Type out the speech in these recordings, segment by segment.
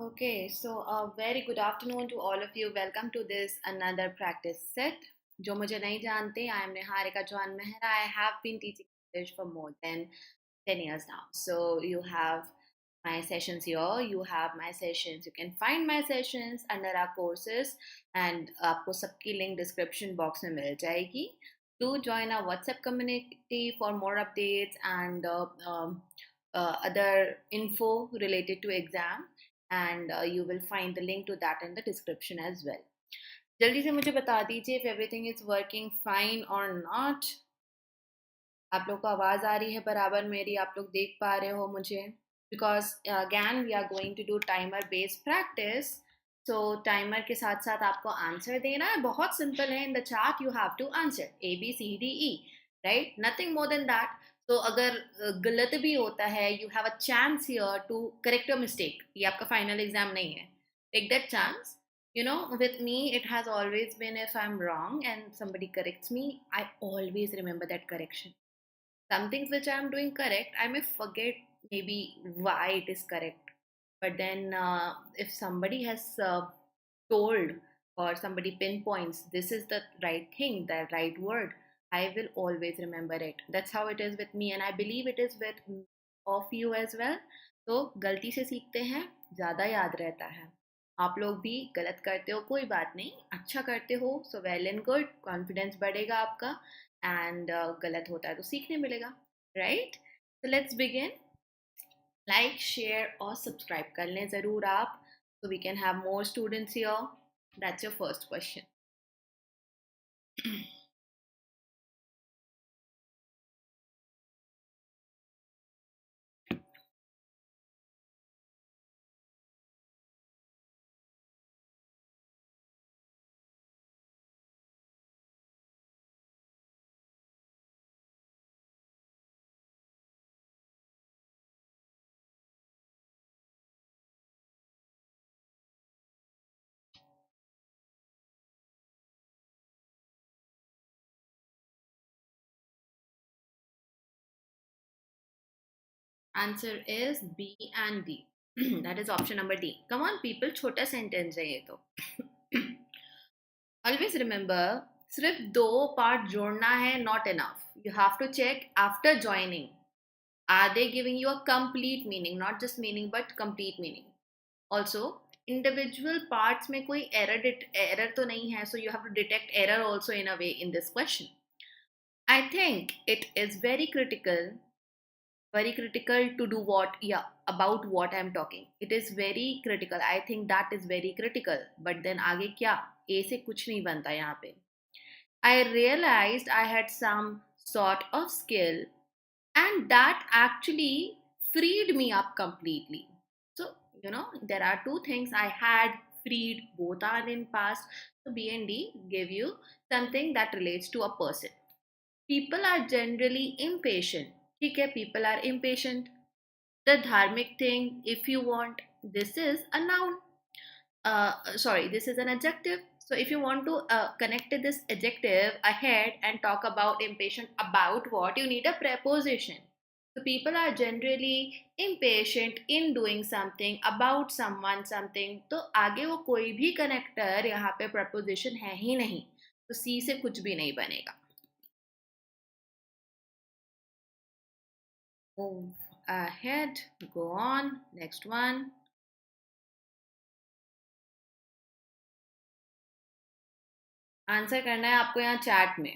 Okay, so a very good afternoon to all of you. Welcome to this another practice set. जो मुझे नहीं जानते, I am Niharika Johan Mehra. I have been teaching English for more than 10 years now. So you have my sessions here, you have my sessions. You can find my sessions under our courses and आपको सबकी link description box में मिल जाएगी. Do join our WhatsApp community for more updates and other info related to exam. And you will find the link to that in the description as well. जल्दी से मुझे बता दीजिए if everything is working fine or not. आप लोग को आवाज़ आ रही है बराबर मेरी, आप लोग देख पा रहे हो मुझे? Because again we are going to do timer based practice. So timer के साथ साथ आपको आंसर देना है. बहुत सिंपल है. In the chat you have to answer A B C D E, right? Nothing more than that. तो अगर गलत भी होता है, you have a chance here to correct your mistake. ये आपका final exam नहीं है. Take that chance. You know, with me it has always been if I'm wrong and somebody corrects me, I always remember that correction. Some things which I'm doing correct, I may forget maybe why it is correct. But then if somebody has told or somebody pinpoints this is the right thing, the right word, I will always remember it. That's how it is with me, and I believe it is with of you as well. तो गलती से सीखते हैं, ज़्यादा याद रहता है. आप लोग भी गलत करते हो, कोई बात नहीं, अच्छा करते हो, so well and good, confidence बढ़ेगा आपका. एंड गलत होता है तो सीखने मिलेगा, राइट? तो लेट्स बिगिन. लाइक, शेयर और सब्सक्राइब कर लें ज़रूर आप, so we can have more students here. That's your first question. Answer is B and D. That is option number D. Come on people, छोटा sentence है ये तो. Always remember, सिर्फ दो पार्ट जोड़ना है not enough. You have to check after joining. Are they giving you a complete meaning? Not just meaning but complete meaning. Also, individual parts में कोई error तो नहीं है, so you have to detect error also in a way in this question. I think it is very critical to do what, yeah, about what I'm talking. It is very critical. I think that is very critical. But then आगे क्या? A से कुछ नहीं बनता यहाँ पे. I realized I had some sort of skill and that actually freed me up completely. So, you know, there are two things I had freed, both are in past. So B and D give you something that relates to a person. People are generally impatient. ठीक है, people are impatient. The dharmic thing, if you want, this is a noun. Sorry, this is an adjective. So if you want to connect this adjective ahead and talk about impatient, about what, you need a preposition. So people are generally impatient in doing something, about someone something. तो आगे वो कोई भी connector यहाँ पे preposition है ही नहीं, तो C से कुछ भी नहीं बनेगा. Move ahead, go on, next one. Answer करना है आपको यहाँ चैट में.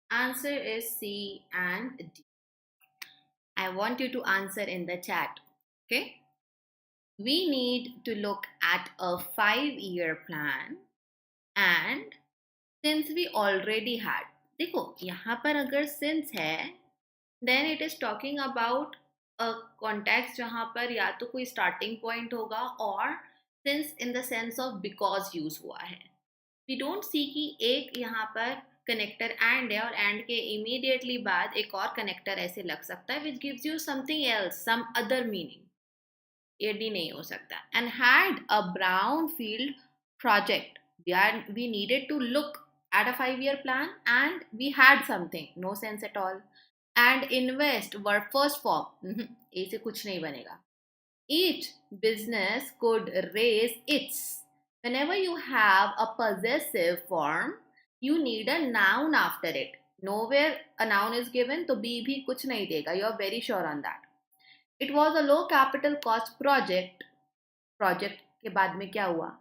Answer is C and D. I want you to answer in the chat. Okay? We need to look at a 5-year plan and since we already had. देखो यहाँ पर अगर since है then it is talking about a context जहाँ पर या तो कोई starting point होगा और since in the sense of because use हुआ है. We don't see कि एक यहाँ पर connector and है और and के immediately बाद एक और connector ऐसे लग सकता है which gives you something else, some other meaning. ये डी नहीं हो सकता. And had a brown field project. We needed to look at a 5-year plan and we had something. No sense at all. And invest were first form. ऐसे कुछ नहीं बनेगा. Each business could raise its. Whenever you have a possessive form, you need a noun after it. Nowhere a noun is given, तो be भी कुछ नहीं देगा. You are very sure on that. It was a low capital cost project. Project के बाद में क्या हुआ?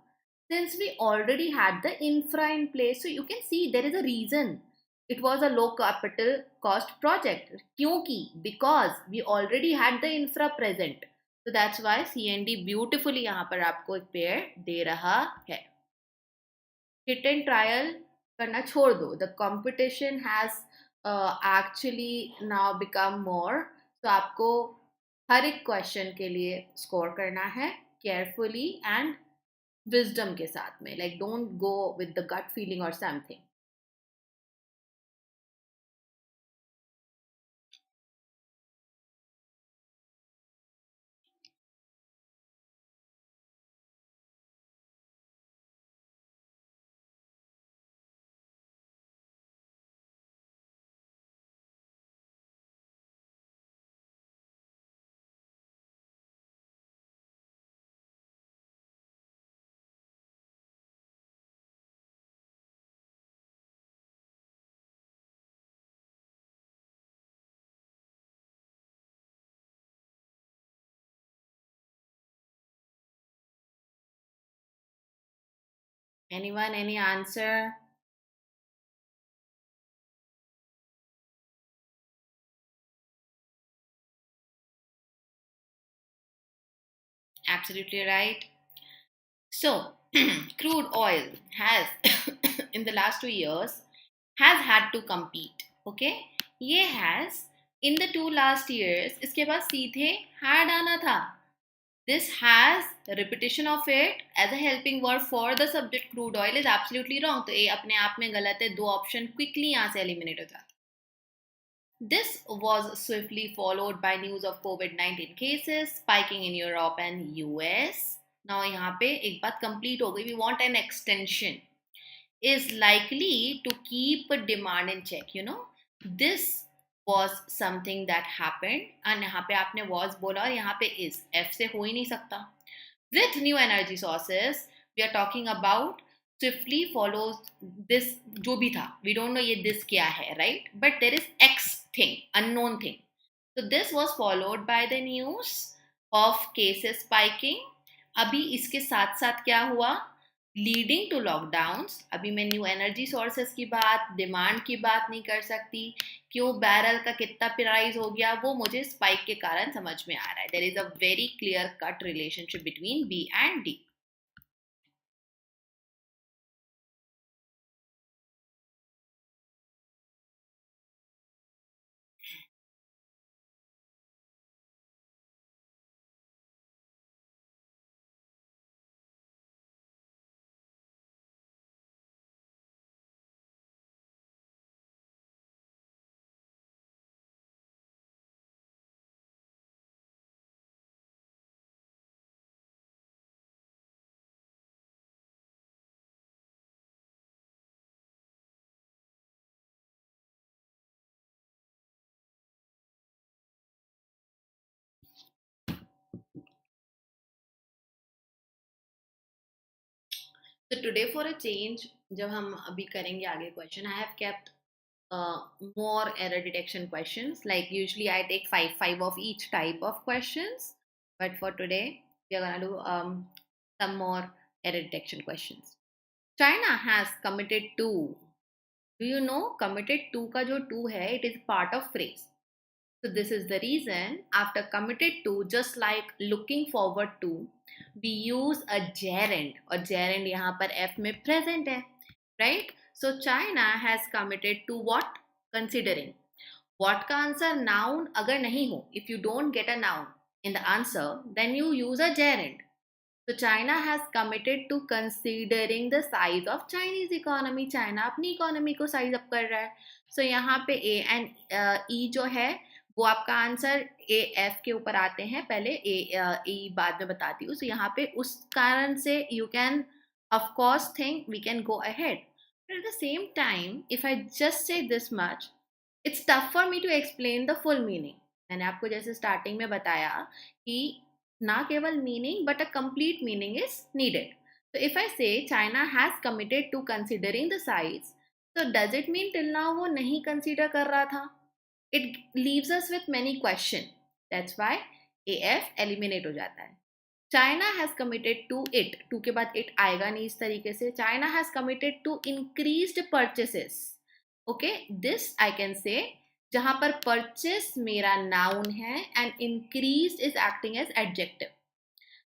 Since we already had the infra in place, so you can see there is a reason. It was a low capital cost project. क्योंकि because we already had the infra present. So that's why C and D beautifully यहाँ पर आपको एक pair दे रहा है. Hit and trial करना छोड़ दो. The competition has actually now become more. So आपको हर एक क्वेश्चन के लिए स्कोर करना है केयरफुली एंड विजडम के साथ में. Like don't go with the gut feeling और something. Anyone, any answer? Absolutely right. So, crude oil has, in the last 2 years, has had to compete. Okay? ये has, in the 2 last years, इसके बाद सीधे had आना था. This has repetition of it as a helping word for the subject crude oil is absolutely wrong. तो ये अपने आप में गलत है. 2 ऑप्शन quickly यहाँ से eliminate हो जाता. This was swiftly followed by news of COVID-19 cases spiking in Europe and US. Now यहाँ पे एक बात complete हो गई. We want an extension. Is likely to keep demand in check. You know, this was something that happened. And यहाँ पे आपने was बोला और यहाँ पे is. F से हो ही नहीं सकता. With new energy sources, we are talking about swiftly follows this जो भी था. We don't know ये this क्या है, right? But there is X thing, unknown thing. So this was followed by the news of cases spiking. अभी इसके साथ साथ क्या हुआ? Leading to lockdowns. अभी मैं न्यू एनर्जी सोर्सेस की बात, डिमांड की बात नहीं कर सकती. क्यों बैरल का कितना प्राइस हो गया वो मुझे स्पाइक के कारण समझ में आ रहा है. There is a very clear cut relationship between B and D. So today for a change, जब हम अभी करेंगे आगे question, I have kept more error detection questions. Like usually I take five of each type of questions, but for today we are gonna do some more error detection questions. China has committed to. Do you know committed to का जो to है, it is part of phrase. So this is the reason after committed to, just like looking forward to, we use a gerund. और gerund यहाँ पर F में present है. right? So China has committed to what? Considering. What का answer noun अगर नहीं हो, if you don't get a noun in the answer, then you use a gerund. So China has committed to considering the size of Chinese economy. China अपनी economy को size up कर रहा है. So यहाँ पे A and E जो है वो आपका आंसर A F के ऊपर आते हैं. पहले E बाद में बताती हूँ. So यहाँ पे उस कारण से you can of course think we can go ahead. But at the same time, if I just say this much, it's tough for me to explain the full meaning. मैंने आपको जैसे स्टार्टिंग में बताया कि ना केवल meaning but a complete meaning is needed. So if I say China has committed to considering the size, so does it mean till now वो नहीं consider कर रहा था? It leaves us with many questions. That's why AF eliminate हो जाता है. China has committed to it. Two के बाद it आएगा नहीं इस तरीके से. China has committed to increased purchases. Okay, this I can say जहां पर purchase मेरा noun है and increased is acting as adjective.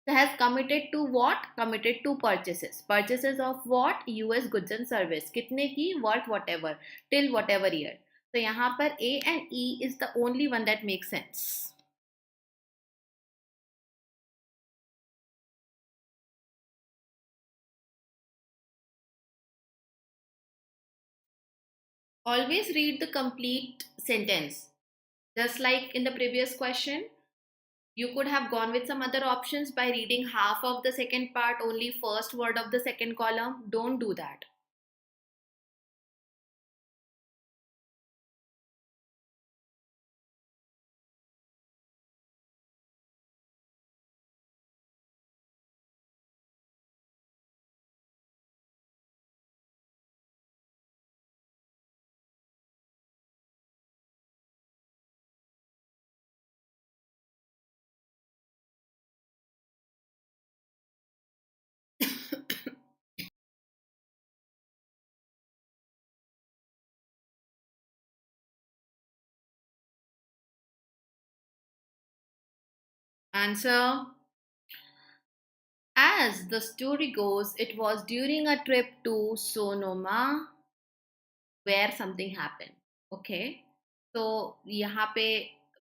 So has committed to what? Committed to purchases. Purchases of what? US goods and service. कितने की? Worth whatever. Till whatever year. तो यहाँ पर A and E is the only one that makes sense. Always read the complete sentence. Just like in the previous question, you could have gone with some other options by reading half of the second part, only first word of the second column. Don't do that. Answer. As the story goes, it was during a trip to Sonoma where something happened. Okay. So यहाँ पे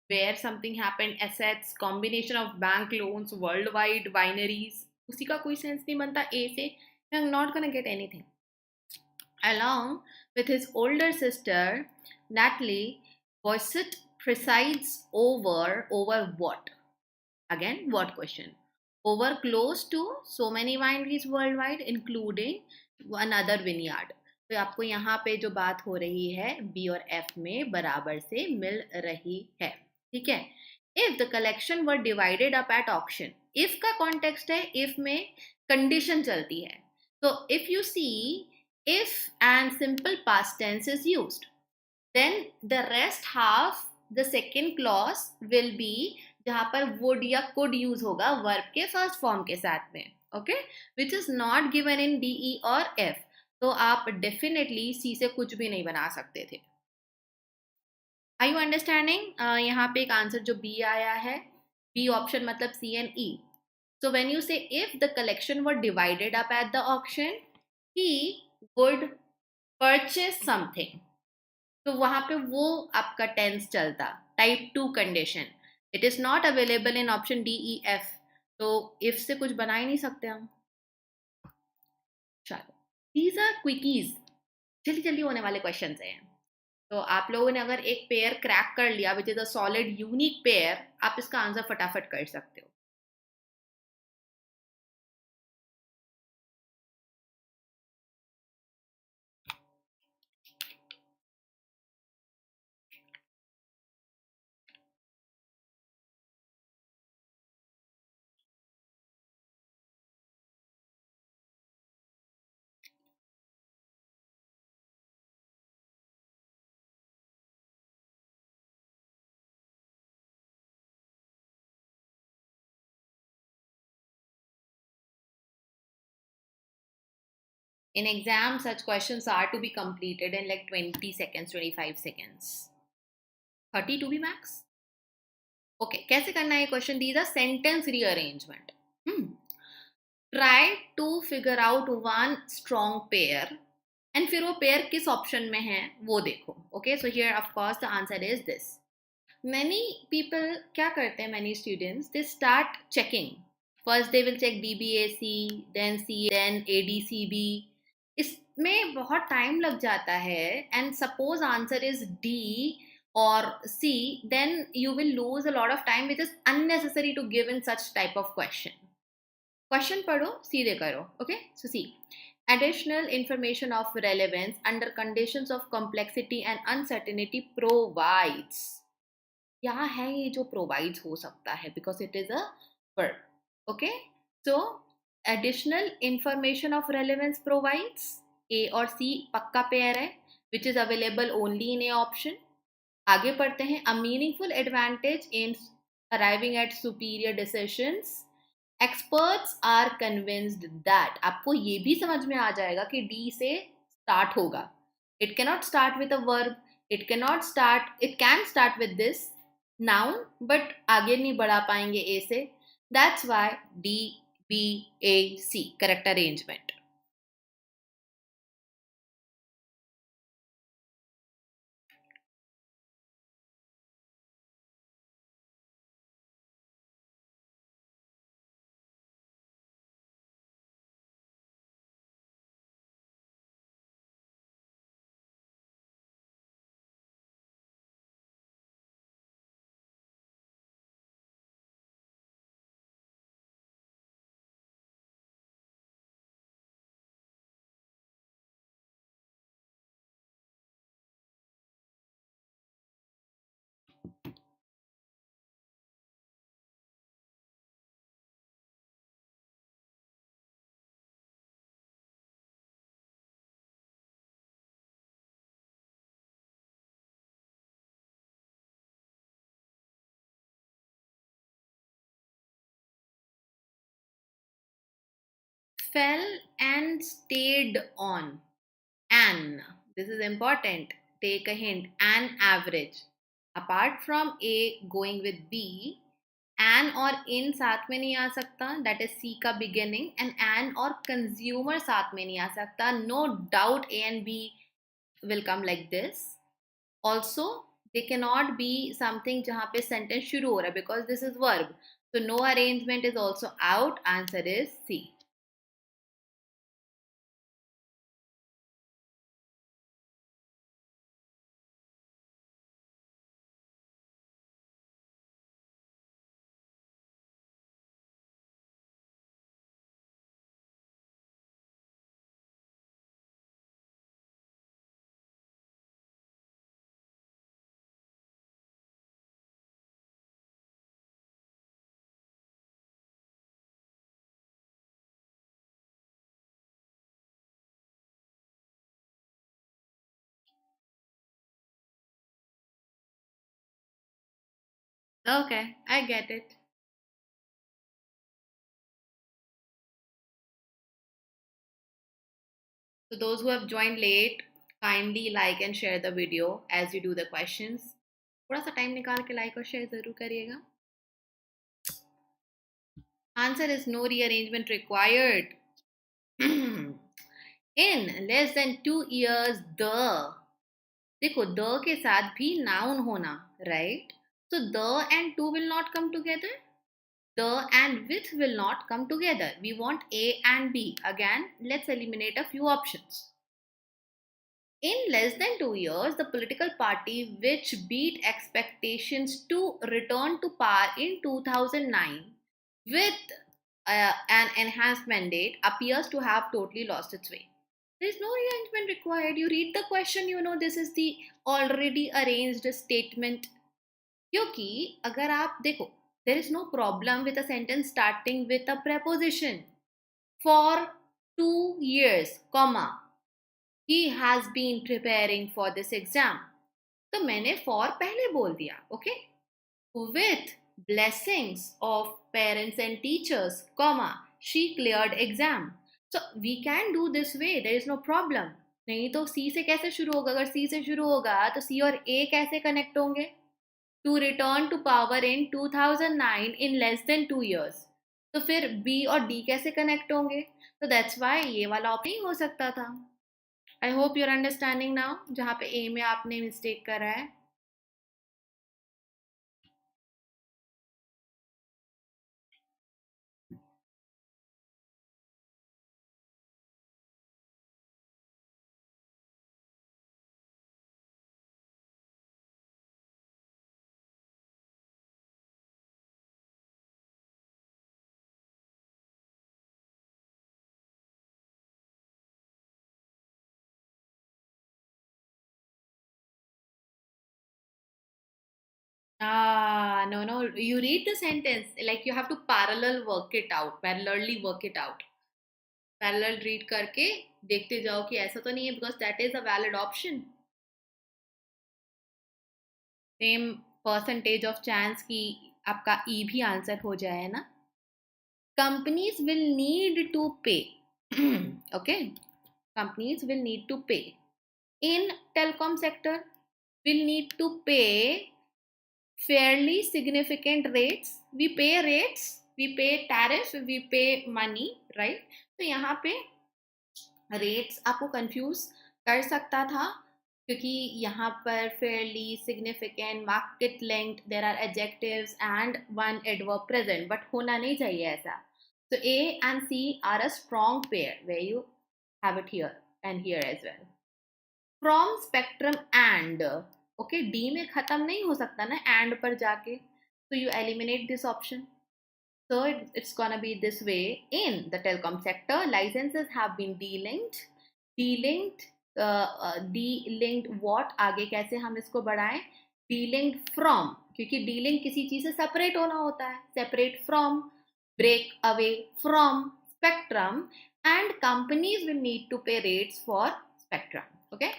where something happened, assets, combination of bank loans, worldwide wineries. उसी का कोई sense नहीं बनता A से. I'm not gonna get anything. Along with his older sister, Natalie, Boycott presides over what? Again, what question? Over close to so many wineries worldwide, including another vineyard. तो आपको यहाँ पे जो बात हो रही है बी और एफ में बराबर से मिल रही है. ठीक है. If the collection were divided up at auction, if का कॉन्टेक्स्ट है, इफ में कंडीशन चलती है. तो if you see if and simple past tense is used, then the rest half, the second clause will be जहां पर would या could use होगा verb के first form के साथ में. Okay, which is not given in D, E और F. तो आप definitely C से कुछ भी नहीं बना सकते थे. Are you understanding? यहाँ पे एक आंसर जो B आया है, B option मतलब C and E. So when you say if the collection were divided up at the auction, he would purchase something. तो वहां पे वो आपका टेंस चलता. Type 2 condition. It is not available in option D E F. तो if से कुछ बना ही नहीं सकते हम. चलो, दीज आर क्विकीज. जल्दी जल्दी होने वाले क्वेश्चन हैं. तो आप लोगों ने अगर एक पेयर क्रैक कर लिया which is a solid unique pair, आप इसका आंसर फटाफट कर सकते हो. In exam, such questions are to be completed in like 20 seconds, 25 seconds. 30 to be max. Okay, कैसे करना है question? These are sentence rearrangement. Try to figure out one strong pair and फिर वो पेयर किस ऑप्शन में है वो देखो. Okay, so here of course the answer is this. Many people क्या करते हैं, many students they start checking. First they will check DBAC, then CA, then ADCB. इसमें बहुत टाइम लग जाता है, and suppose answer is D or C, then you will lose a lot of time which is unnecessary to give in such type of question. Question पढ़ो, सीधे करो. Okay, so see. Additional information of relevance under conditions of complexity and uncertainty provides. यहाँ है ये जो provides हो सकता है because it is a verb. Okay, so additional information of relevance provides, A और C पक्का पेयर है which is available only in A option. आगे पढ़ते हैं. A meaningful advantage in arriving at superior decisions. Experts are convinced that. आपको ये भी समझ में आ जाएगा कि D से start होगा. It cannot start with a verb. It can start with this noun, but आगे नहीं बढ़ा पाएंगे A से. That's why D, B, A, C correct arrangement. Fell and stayed on. An. This is important. Take a hint. An average. Apart from A going with B, an और in साथ में नहीं आ सकता. That is C का beginning. And an और consumer साथ में नहीं आ सकता. No doubt A and B will come like this. Also, they cannot be something जहाँ पे sentence शुरू हो रहा है because this is verb. So no arrangement is also out. Answer is C. Okay, I get it. So those who have joined late, kindly like and share the video as you do the questions. थोड़ा सा time निकाल के like और share जरूर करिएगा. Answer is no rearrangement required. In less than 2 years, the. देखो the के साथ भी noun होना, right? So the and to will not come together. The and with will not come together. We want A and B. Again, let's eliminate a few options. In less than 2 years, the political party which beat expectations to return to power in 2009 with an enhanced mandate appears to have totally lost its way. There is no rearrangement required. You read the question, you know this is the already arranged statement. क्योंकि अगर आप देखो, there is no problem with a sentence starting with a preposition. For 2 years, comma, he has been preparing for this exam. तो मैंने for पहले बोल दिया. Okay, with blessings of parents and teachers, comma, she cleared exam. So we can do this way. There is no problem. नहीं तो C से कैसे शुरू होगा? अगर C से शुरू होगा तो C और A कैसे कनेक्ट होंगे? To return to power in 2009 in less than 2 years. तो फिर B और D कैसे कनेक्ट होंगे? तो that's why ये वाला ऑप्शन नहीं हो सकता था. I hope you're understanding now, जहाँ पे ए में आपने मिस्टेक करा है. Ah, no, no. You read the sentence like you have to parallel work it out, parallelly work it out. Parallel read करके देखते जाओ कि ऐसा तो नहीं है, because that is a valid option. Same percentage of chance कि आपका E भी आंसर हो जाए ना. Companies will need to pay. Okay, companies will need to pay. In telecom sector, will need to pay fairly significant rates. We pay rates, we pay tariff, we pay money, right? तो यहाँ पे rates आपको confuse कर सकता था, क्योंकि यहाँ पर fairly significant, market length, there are adjectives and one adverb present, but होना नहीं चाहिए ऐसा. So A and C are a strong pair where you have it here and here as well. From spectrum and, okay, D में खत्म नहीं हो सकता ना and पर जाके, so you eliminate this option. So it's gonna be this way. In the telecom sector, licenses have been delinked. Delinked, delinked what? आगे कैसे हम इसको बढ़ाएं? Delinked from, क्योंकि delinked किसी चीज से separate होना होता है. Separate from, break away from spectrum, and companies will need to pay rates for spectrum. Okay.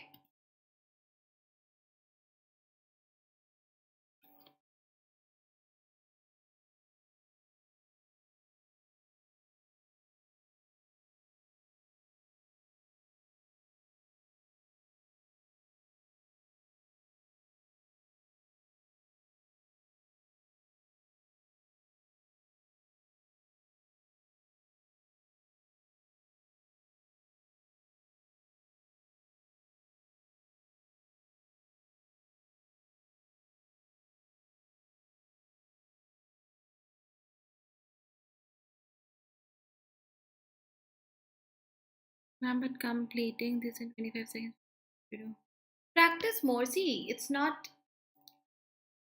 But completing this in 25 seconds. Practice more. See, it's not.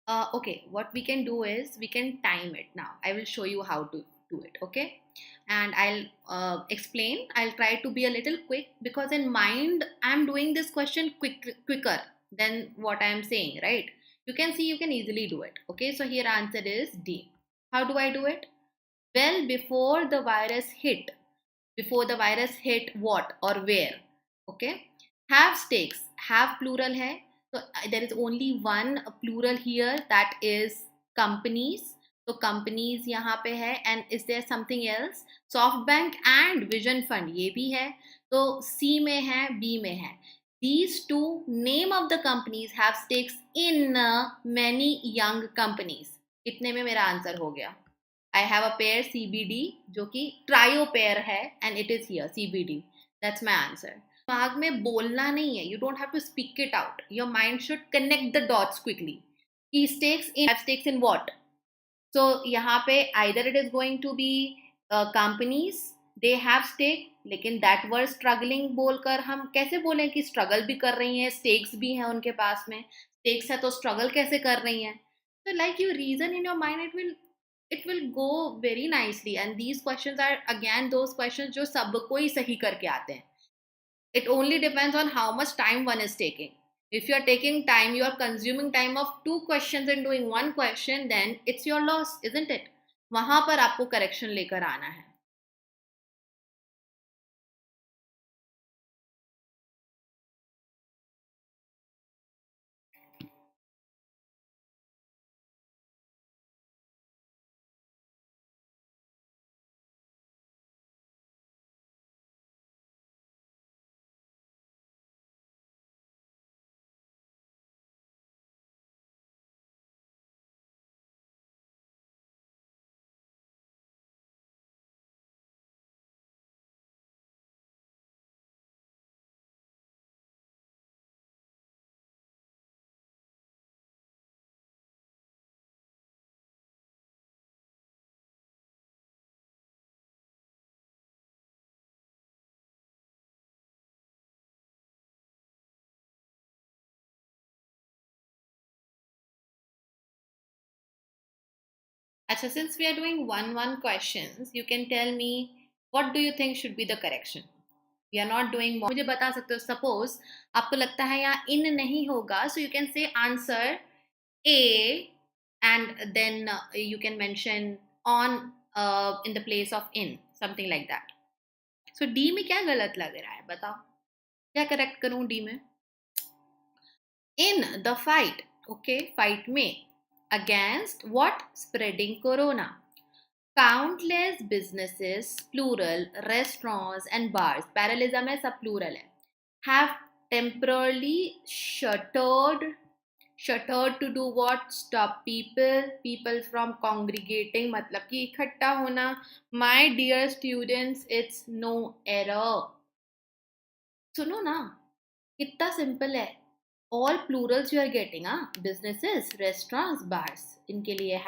Okay, what we can do is we can time it now. I will show you how to do it. Okay, and I'll explain. I'll try to be a little quick, because in mind I'm doing this question quicker than what I'm saying. Right? You can see you can easily do it. Okay, so here answer is D. How do I do it? Well, before the virus hit what or where? Okay, have stakes, have plural hai, so there is only one plural here, that is companies. So companies यहाँ पे है, and is there something else? SoftBank and Vision Fund ये भी है, तो C में है, B में है. These two name of the companies have stakes in many young companies. इतने में मेरा आंसर हो गया. I have a pair CBD जो कि trio pair है, and it is here CBD. That's my answer. दिमाग में बोलना नहीं है. You don't have to speak it out. Your mind should connect the dots quickly. He stakes in what? So यहाँ पे either it is going to be companies, they have stake, लेकिन that word struggling बोलकर हम कैसे बोलें कि struggle भी कर रही हैं, stakes भी हैं उनके पास में. Stakes है तो struggle कैसे कर रही हैं? So like you reason in your mind, it will go very nicely. And these questions are again those questions जो सबको ही सही करके आते हैं. It only depends on how much time one is taking. If you are taking time, you are consuming time of two questions and doing one question, then it's your loss, isn't it? वहां पर आपको correction लेकर आना है. Acha, since we are doing one questions, you can tell me what do you think should be the correction? We are not doing more. मुझे बता सकते हो, suppose आपको लगता है यहाँ in नहीं होगा, so you can say answer A and then you can mention on in the place of in, something like that. So D में क्या गलत लग रहा है बताओ, क्या करेक्ट करूं D में? In the fight, okay, fight में against what? Spreading corona. Countless businesses, plural, restaurants and bars, parallelism है, सब plural है, have temporarily shuttered to do what? Stop people from congregating, मतलब कि इकट्ठा होना. My dear students, it's no error. सुनो ना, कितना सिंपल है. All plurals you are getting, businesses, restaurants, bars, इनके लिए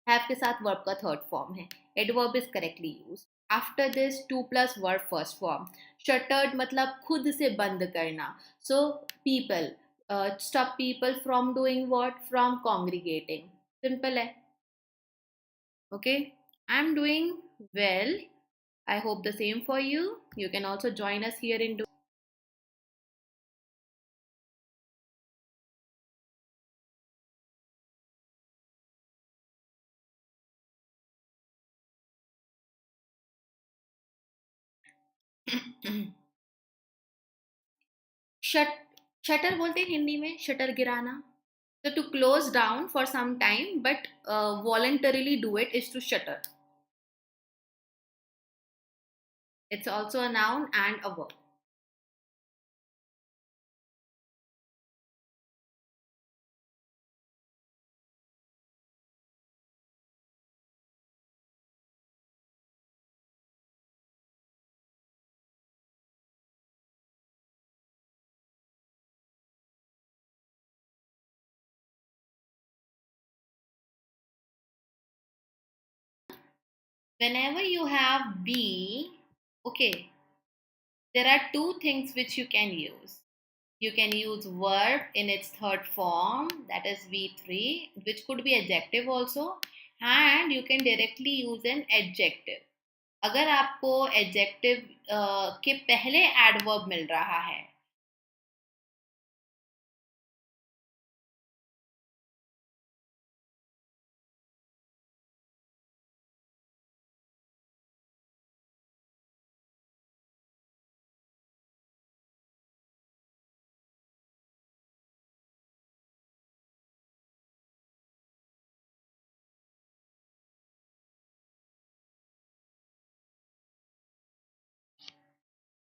have के साथ verb का third form है. Adverb is correctly used. After this 2 plus verb first form. Shuttered मतलब खुद से बंद करना. So people, stop people from doing what? From congregating. Simple है. Okay, I'm doing well. I hope the same for you. You can also join us here in shut shutter बोलते हैं हिंदी में, shutter गिराना. So to close down for some time, but voluntarily do it is to shutter. It's also a noun and a verb. Whenever you have be, okay, there are two things which you can use. You can use verb in its third form, that is V3, which could be adjective also, and you can directly use an adjective. अगर आपको adjective के पहले adverb मिल रहा है,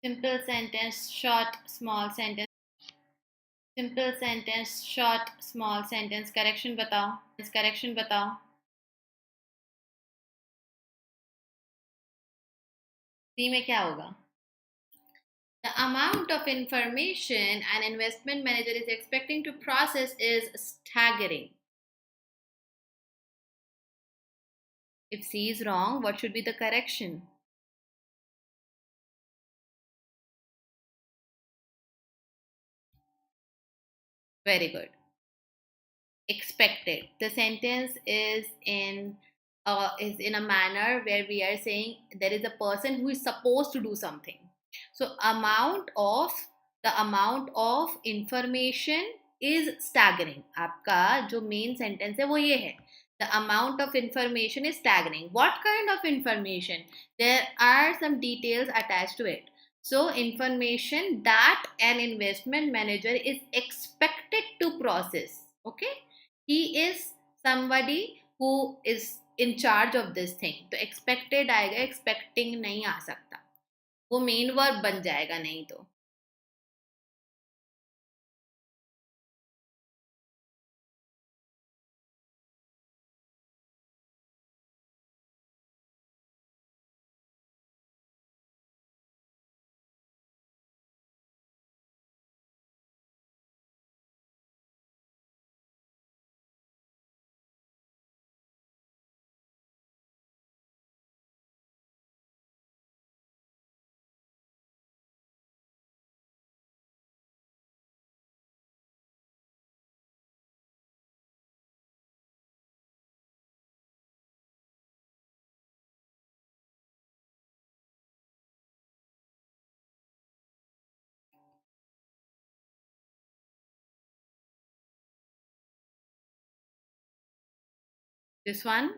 simple sentence, short, small sentence, simple sentence, short, small sentence, correction बताओ. सी में क्या होगा? The amount of information an investment manager is expecting to process is staggering. If C is wrong, what should be the correction? Very good. Expected. The sentence is in a manner where we are saying there is a person who is supposed to do something. So the amount of information is staggering. आपका जो main sentence है वो ये है. The amount of information is staggering. What kind of information? There are some details attached to it. So information that an investment manager is expected to process. Okay, he is somebody who is in charge of this thing. तो expected आएगा, expecting नहीं आ सकता, वो main verb बन जाएगा नहीं तो. This one.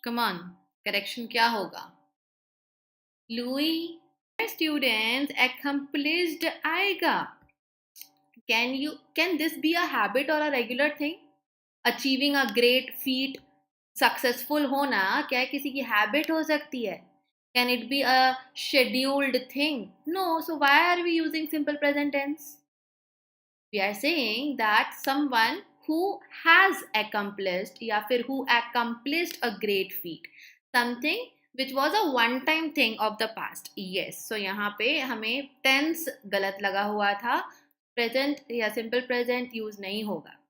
Come on. Correction क्या होगा? Louis, students accomplished आएगा. Can this be a habit or a regular thing? Achieving a great feat, successful होना क्या किसी की habit हो सकती है? Can it be a scheduled thing? No. So why are we using simple present tense? We are saying that someone who has accomplished या फिर who accomplished a great feat, something which was a one time thing of the past. Yes. So यहाँ पे हमें tense गलत लगा हुआ था, present या simple present use नहीं होगा.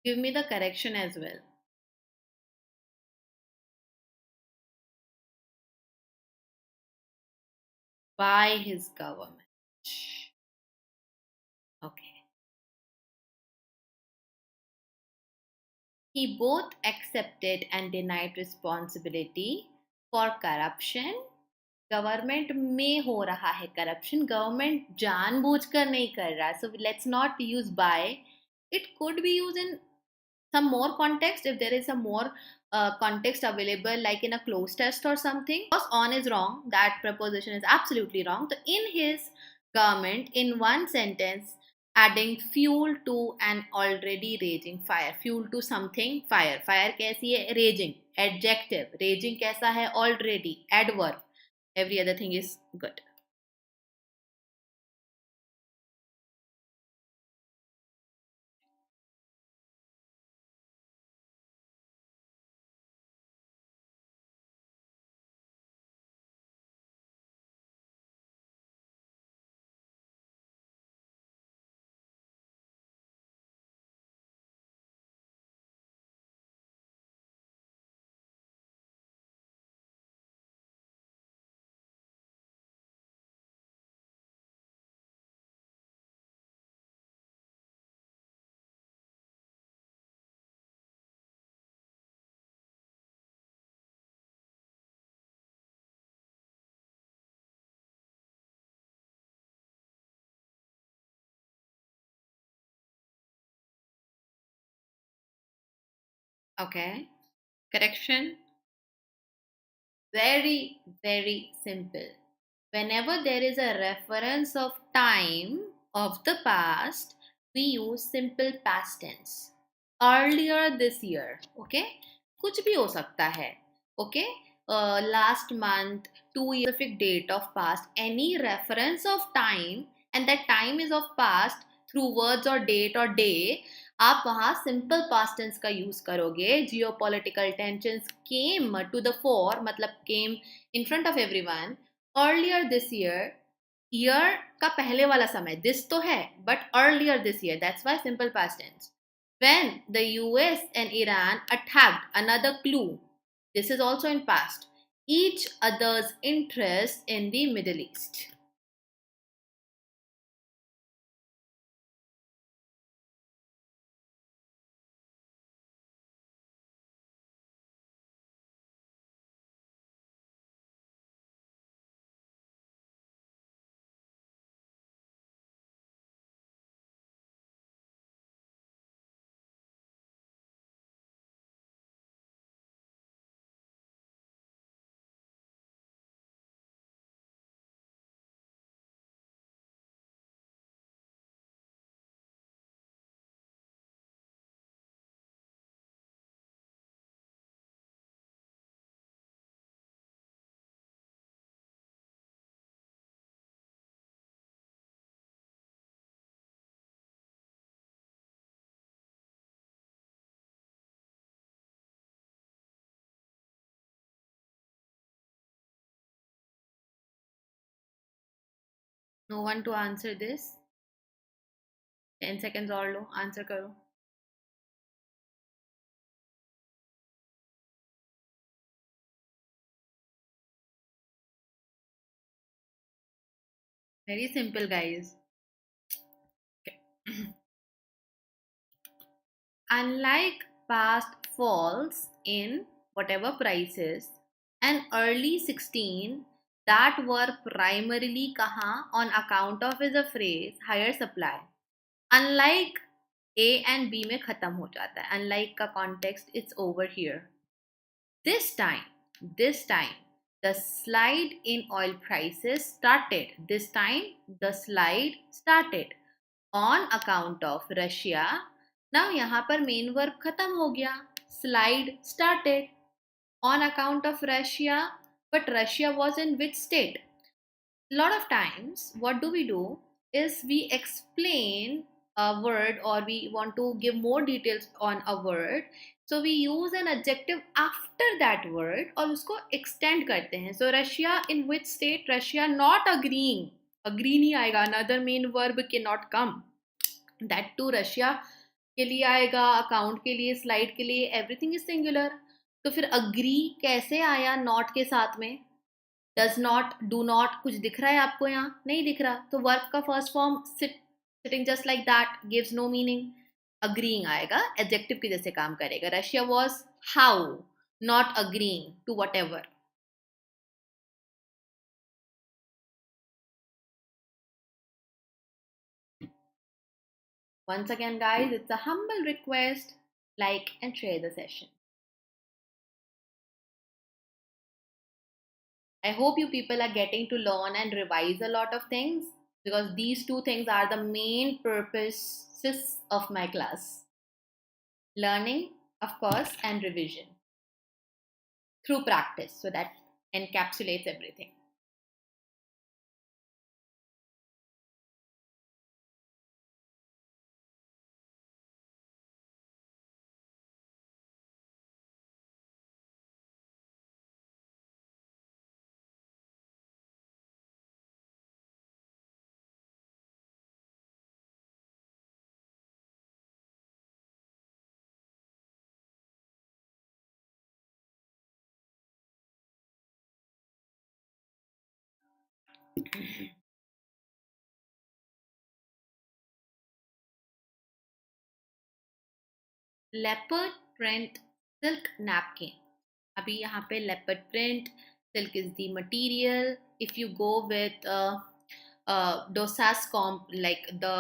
Give me the correction as well. By his government. Okay. He both accepted and denied responsibility for corruption. Government में हो रहा है करप्शन, गवर्नमेंट जानबूझकर नहीं कर रहा. So let's not use by. It could be use in some more context if there is some more context available, like in a closed test or something. Because on is wrong, that preposition is absolutely wrong. So in his government, in one sentence, adding fuel to an already raging fire. Fuel to something, fire. Fire कैसी है? Raging. Adjective. Raging कैसा है? Already. Adverb. Every other thing is good. Okay. Correction. Very, very simple. Whenever there is a reference of time of the past, we use simple past tense. Earlier this year, okay? कुछ भी हो सकता है, okay? Last month, 2 years, specific date of past, any reference of time, and that time is of past through words or date or day, आप वहाँ simple past tense का use करोगे. Geopolitical tensions came to the fore, मतलब came in front of everyone earlier this year. Year का पहले वाला समय this तो है, but earlier this year, that's why simple past tense. When the US and Iran attacked another clue, this is also in past. Each other's interest in the Middle East. No one to answer this. 10 seconds और लो, answer करो. Very simple, guys. Unlike past falls in whatever prices, and early 16 that were primarily kaha on account of is a phrase higher supply. Unlike A and B में खत्म हो जाता है. Unlike का context it's over here. This time, the slide in oil prices started. This time, the slide started on account of Russia. Now यहाँ पर main verb खत्म हो गया. Slide started on account of Russia, but Russia was in which state? A lot of times, what do we do is we explain a word or we want to give more details on a word. So we use an adjective after that word और उसको extend करते हैं. So Russia in which state? Russia not agreeing. Agree नहीं आएगा. Another main verb cannot come. That too Russia के लिए आएगा, account के लिए, slide के लिए, everything is singular. तो फिर agree कैसे आया not के साथ में? डज नॉट, डू नॉट, कुछ दिख रहा है आपको? यहाँ नहीं दिख रहा. तो वर्ब का first form sitting just like that gives no meaning. Agreeing आएगा, एडजेक्टिव के जैसे काम करेगा. Russia was how, not agreeing to whatever. Once again, guys, it's a humble request, like and share the session. I hope you people are getting to learn and revise a lot of things because these two things are the main purposes of my class. Learning, of course, and revision through practice. So that encapsulates everything. Leopard print silk napkin. अभी यहाँ पे leopard print, silk is the material. If you go with dosas comp, like the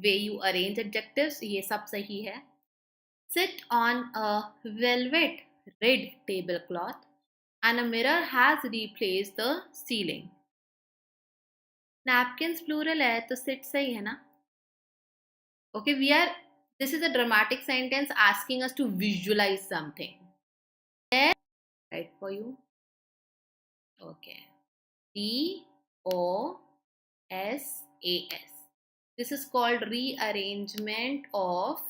way you arrange adjectives, ये सब सही है. Sit on a velvet red tablecloth and a mirror has replaced the ceiling. Napkins plural है तो sit सही है ना. Okay, this is a dramatic sentence asking us to visualize something. There, right for you. Okay. DOSAS. This is called rearrangement of,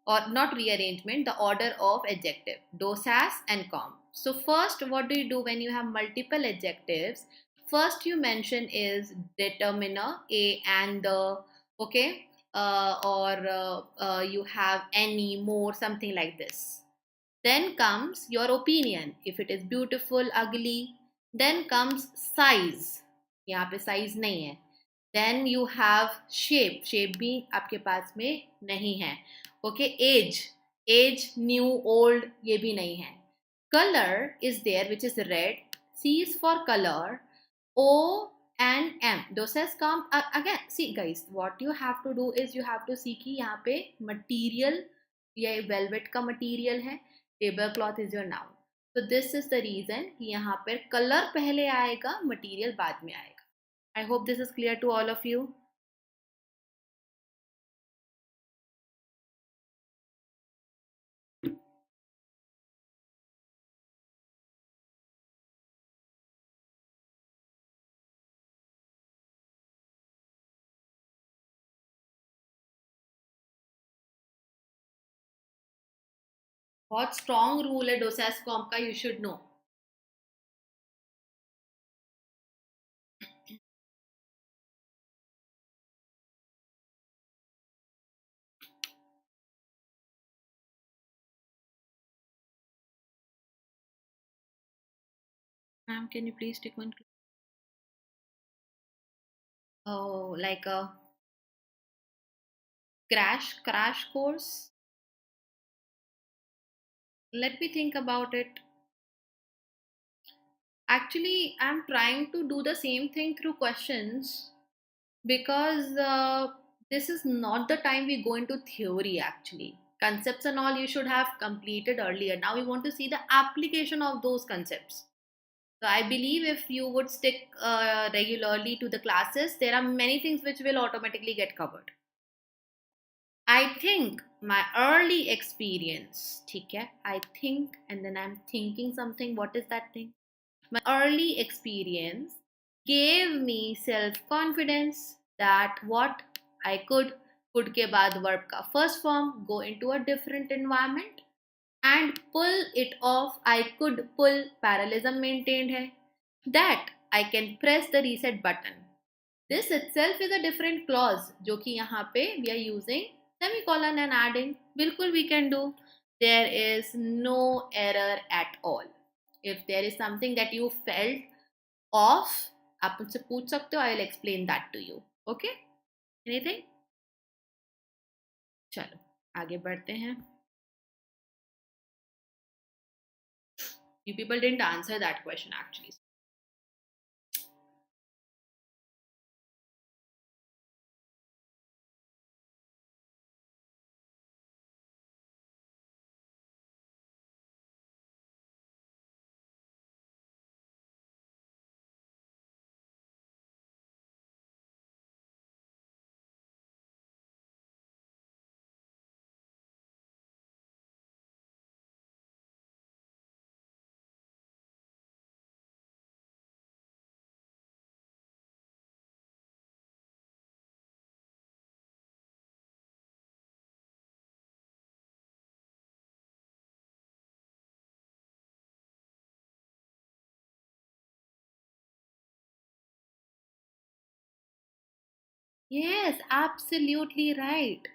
or not rearrangement, the order of adjective. Dosas and comp. So first, what do you do when you have multiple adjectives? First you mention is determiner, a and the, okay, or you have any, more, something like this. Then comes your opinion, if it is beautiful, ugly. Then comes size, यहाँ पे size नहीं है. Then you have shape, shape भी आपके पास में नहीं है. Okay, age, new, old, ये भी नहीं है. Color is there, which is red. C is for color. O and M. Those has come again. See guys, what you have to do is you have to see कि यहाँ पे material, ये velvet का material है. Table cloth is your noun. So this is the reason कि यहाँ पर color पहले आएगा, material बाद में आएगा. I hope this is clear to all of you. बहुत strong rule है DOSAS comp का, you should know. Ma'am, can you please take one? Oh, like a crash course. Let me think about it. Actually, I'm trying to do the same thing through questions because this is not the time we go into theory. Actually, concepts and all you should have completed earlier. Now we want to see the application of those concepts. So I believe if you would stick regularly to the classes, there are many things which will automatically get covered. I think my early experience, ठीक है? I think and then I'm thinking something. What is that thing? My early experience gave me self confidence that what I could के बाद verb का first form, go into a different environment and pull it off. I could pull, parallelism maintained है, that I can press the reset button. This itself is a different clause जो कि यहाँ पे we are using semicolon and adding. बिल्कुल we can do. There is no error at all. If there is something that you felt off, आप मुझसे पूछ सकते हो. I will explain that to you. Okay? Anything? चलो आगे बढ़ते हैं. You people didn't answer that question actually. Yes, absolutely right.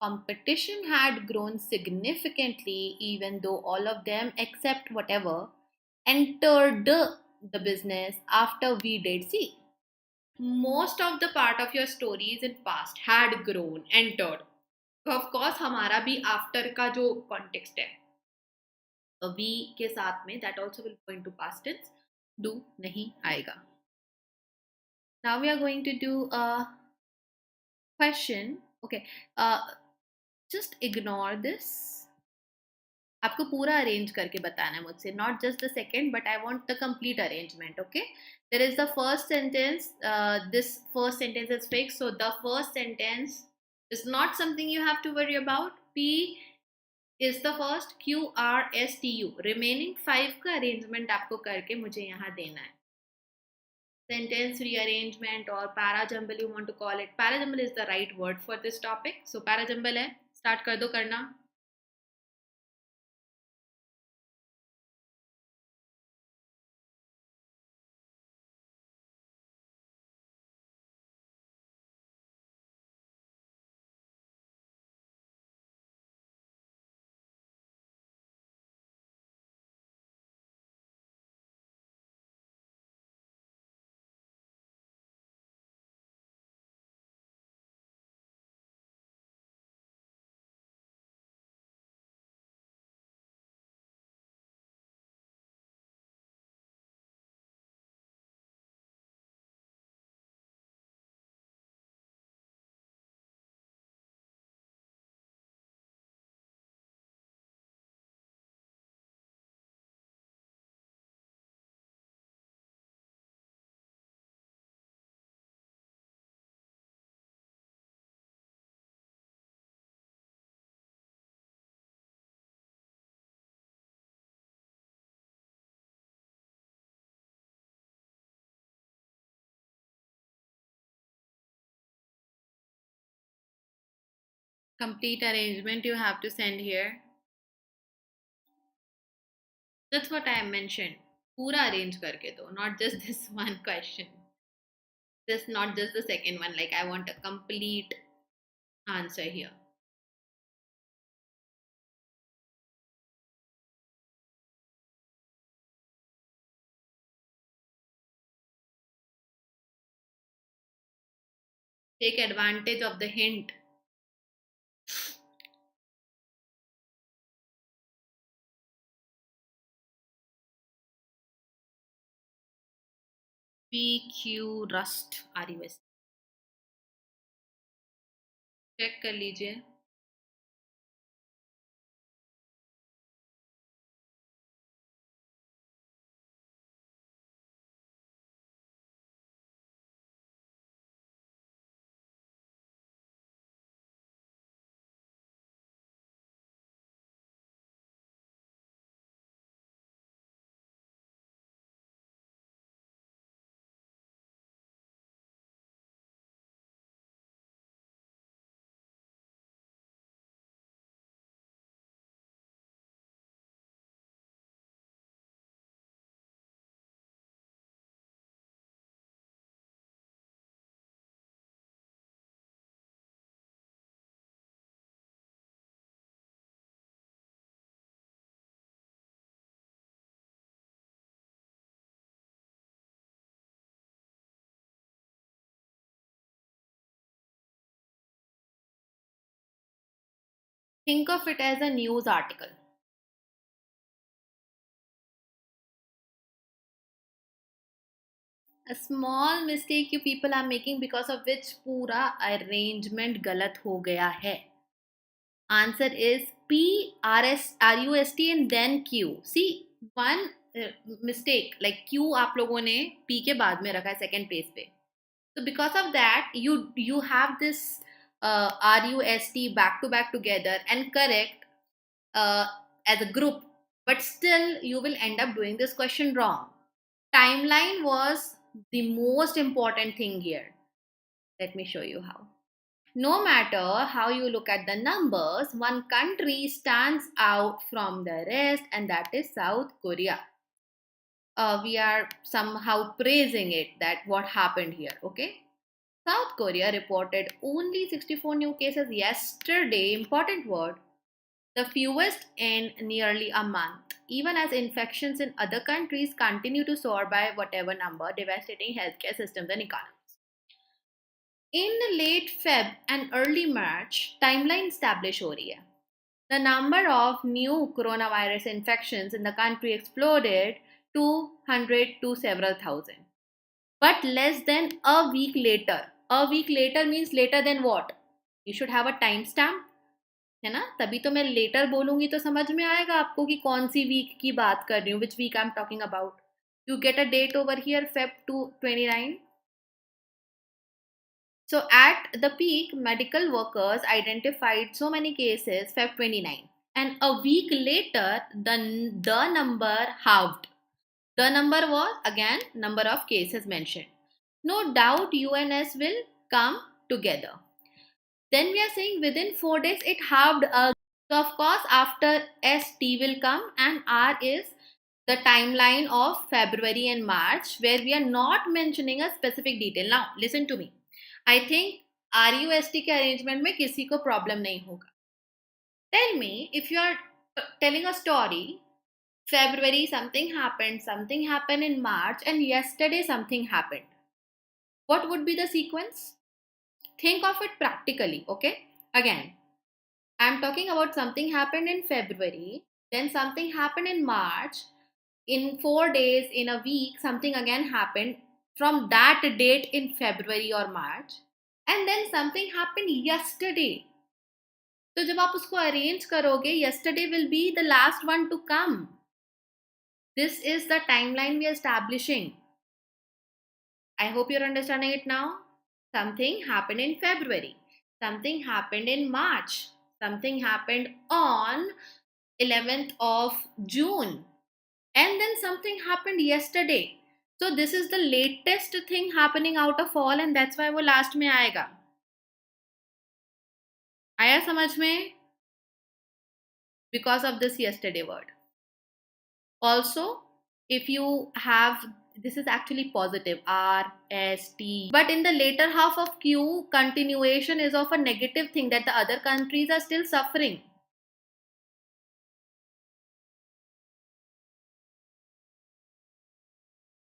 Competition had grown significantly, even though all of them, except whatever, entered the business after we did. See, most of the part of your stories in past had grown, entered. तो of course हमारा भी after का जो context है, we के साथ में that also will go into past tense. Do नहीं आएगा. Now we are going to do a question. Okay, uh, just ignore this. आपको पूरा अरेंज करके बताना है मुझसे, not just the second but I want the complete arrangement. Okay, there is the first sentence. This first sentence is fix, so the first sentence is not something you have to worry about. P is the first, Q R S T U. Remaining 5 का arrangement आपको करके मुझे यहाँ देना है. Sentence rearrangement or parajumble you want to call it. Parajumble is the right word for this topic. So parajumble है, start कर दो करना. Complete arrangement you have to send here. That's what I mentioned. पूरा arrange करके दो, not just this one question. Just not just the second one. Like I want a complete answer here. Take advantage of the hint. PQ rust RUS check कर लीजिए. Think of it as a news article. A small mistake you people are making because of which पूरा arrangement गलत हो गया है. Answer is P R S R U S T and then Q. See one mistake like Q आप लोगों ने P के बाद में रखा है second place पे. So because of that you have this R U S T back to back together and correct as a group, but still you will end up doing this question wrong. Timeline was the most important thing here. Let me show you how. No matter how you look at the numbers, one country stands out from the rest, and that is South Korea. We are somehow praising it that what happened here, okay? South Korea reported only 64 new cases yesterday, important word, the fewest in nearly a month, even as infections in other countries continue to soar by whatever number, devastating healthcare systems and economies. In late Feb and early March, timeline established हो रही है. The number of new coronavirus infections in the country exploded 200 to several thousand. But less than a week later means later than what? You should have a timestamp, है ना? तभी तो मैं later बोलूंगी तो समझ में आएगा आपको कि कौन सी week की बात कर रही हूँ, which week I'm talking about. You get a date over here, Feb 29. So at the peak, medical workers identified so many cases, Feb 29. And a week later, the number halved. The number was again number of cases mentioned. No doubt UNS will come together. Then we are saying within 4 days it halved again. So of course after ST will come and R is the timeline of February and March where we are not mentioning a specific detail. Now listen to me. I think RUST के arrangement में किसी को problem नहीं होगा. Tell me if you are telling a story, February something happened in March, and yesterday something happened. What would be the sequence? Think of it practically, okay? Again, I'm talking about something happened in February, then something happened in March, in 4 days, in a week, something again happened from that date in February or March, and then something happened yesterday. तो जब आप उसको arrange करोगे, yesterday will be the last one to come. This is the timeline we are establishing. I hope you're understanding it now. Something happened in February. Something happened in March. Something happened on 11th of June. And then something happened yesterday. So this is the latest thing happening out of all, and that's why वो last में आएगा. आया समझ में? Because of this yesterday word. Also, if you have, this is actually positive, R, S, T. But in the later half of Q, continuation is of a negative thing that the other countries are still suffering.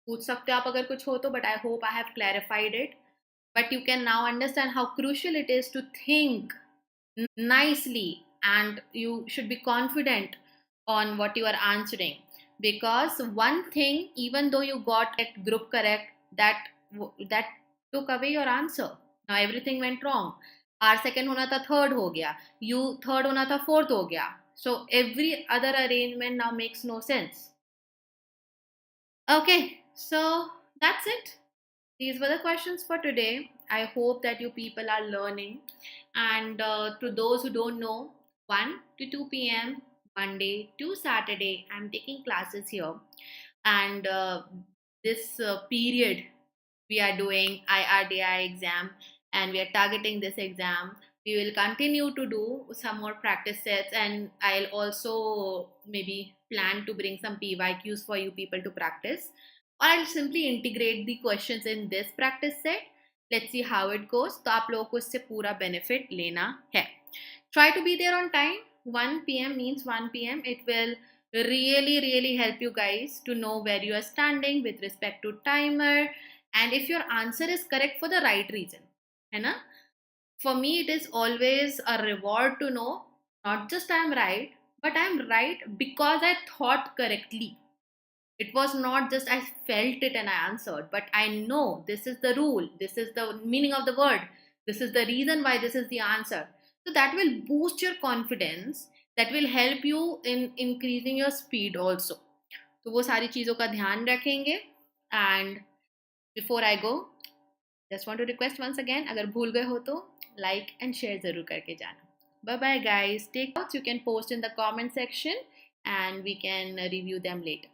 पूछ सकते हो आप अगर कुछ हो तो, but I hope I have clarified it. but you can now understand how crucial it is to think nicely, and you should be confident on what you are answering, because one thing, even though you got a group correct, that took away your answer. Now everything went wrong. R second hona tha third ho gaya, you third hona tha fourth ho gaya, so every other arrangement now makes no sense. Okay, so that's it. These were the questions for today. I hope that you people are learning. And to those who don't know, 1 to 2 p.m., Monday to Saturday, I'm taking classes here. And this period, we are doing IRDAI exam, and we are targeting this exam. We will continue to do some more practice sets, and I'll also maybe plan to bring some PYQs for you people to practice, or I'll simply integrate the questions in this practice set. Let's see how it goes. तो आप लोगों को इससे पूरा benefit लेना है. Try to be there on time. 1 p.m. means 1 p.m. It will really help you guys to know where you are standing with respect to timer, and if your answer is correct for the right reason, है ना? For me, it is always a reward to know not just I'm right, but I'm right because I thought correctly. It was not just I felt it and I answered, but I know this is the rule, this is the meaning of the word, this is the reason why this is the answer. So that will boost your confidence, that will help you in increasing your speed also. तो वो सारी चीज़ों का ध्यान रखेंगे. And before I go, just want to request once again, अगर भूल गए हो तो like and share ज़रूर करके जाना. Bye bye guys. Take notes you can post in the comment section and we can review them later.